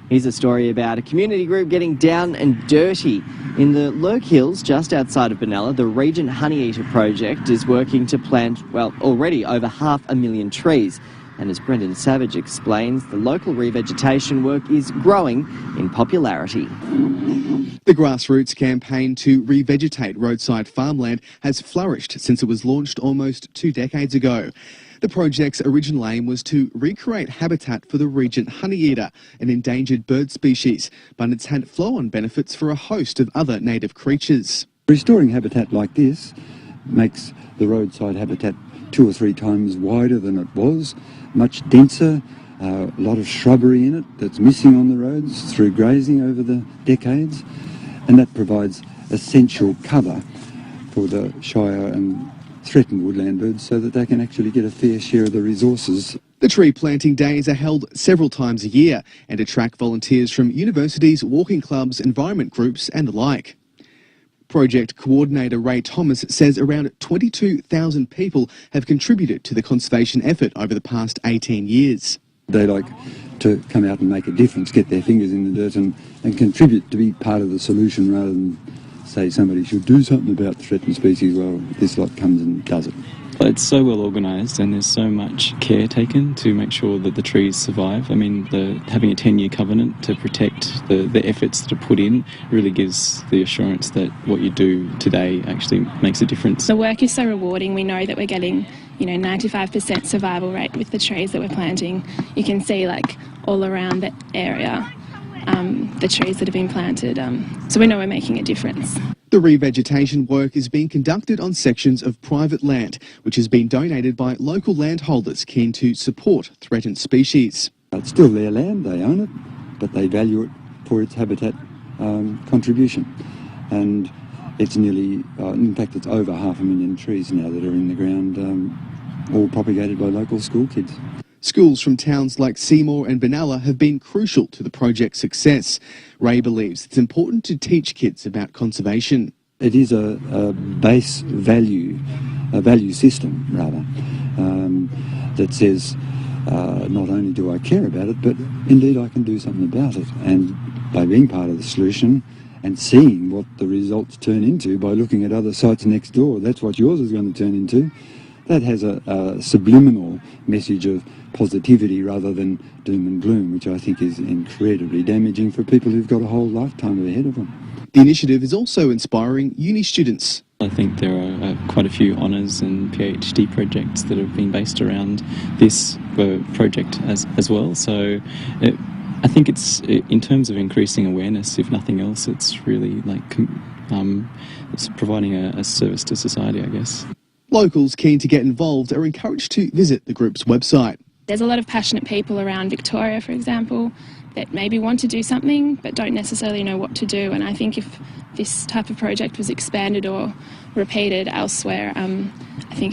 Here's a story about a community group getting down and dirty. In the Lurk Hills, just outside of Benalla, the Regent Honeyeater project is working to plant, well, already over 500,000 trees. And as Brendan Savage explains, the local revegetation work is growing in popularity. The grassroots campaign to revegetate roadside farmland has flourished since it was launched almost 2 decades ago. The project's original aim was to recreate habitat for the Regent Honeyeater, an endangered bird species, but it's had flow-on benefits for a host of other native creatures. Restoring habitat like this makes the roadside habitat 2 or 3 times wider than it was, much denser, a lot of shrubbery in it that's missing on the roads through grazing over the decades, and that provides essential cover for the shire and threatened woodland birds so that they can actually get a fair share of the resources. The tree planting days are held several times a year and attract volunteers from universities, walking clubs, environment groups and the like. Project coordinator Ray Thomas says around 22,000 people have contributed to the conservation effort over the past 18 years. They like to come out and make a difference, get their fingers in the dirt and contribute to be part of the solution rather than say somebody should do something about the threatened species. Well, this lot comes and does it. It's so well organised and there's so much care taken to make sure that the trees survive. I mean, having a 10-year covenant to protect the efforts that are put in really gives the assurance that what you do today actually makes a difference. The work is so rewarding. We know that we're getting, 95% survival rate with the trees that we're planting. You can see all around the area the trees that have been planted, so we know we're making a difference. The revegetation work is being conducted on sections of private land, which has been donated by local landholders keen to support threatened species. It's still their land, they own it, but they value it for its habitat contribution. And it's nearly, in fact, it's over 500,000 trees now that are in the ground, all propagated by local school kids. Schools from towns like Seymour and Benalla have been crucial to the project's success. Ray believes it's important to teach kids about conservation. It is a base value, a value system rather, that says not only do I care about it, but indeed I can do something about it. And by being part of the solution and seeing what the results turn into by looking at other sites next door, that's what yours is going to turn into. That has a subliminal message of positivity rather than doom and gloom, which I think is incredibly damaging for people who've got a whole lifetime ahead of them. The initiative is also inspiring uni students. I think there are quite a few honours and PhD projects that have been based around this project as well. So I think it's, in terms of increasing awareness, if nothing else, it's really it's providing a service to society, I guess. Locals keen to get involved are encouraged to visit the group's website. There's a lot of passionate people around Victoria, for example, that maybe want to do something but don't necessarily know what to do. And I think if this type of project was expanded or repeated elsewhere, I think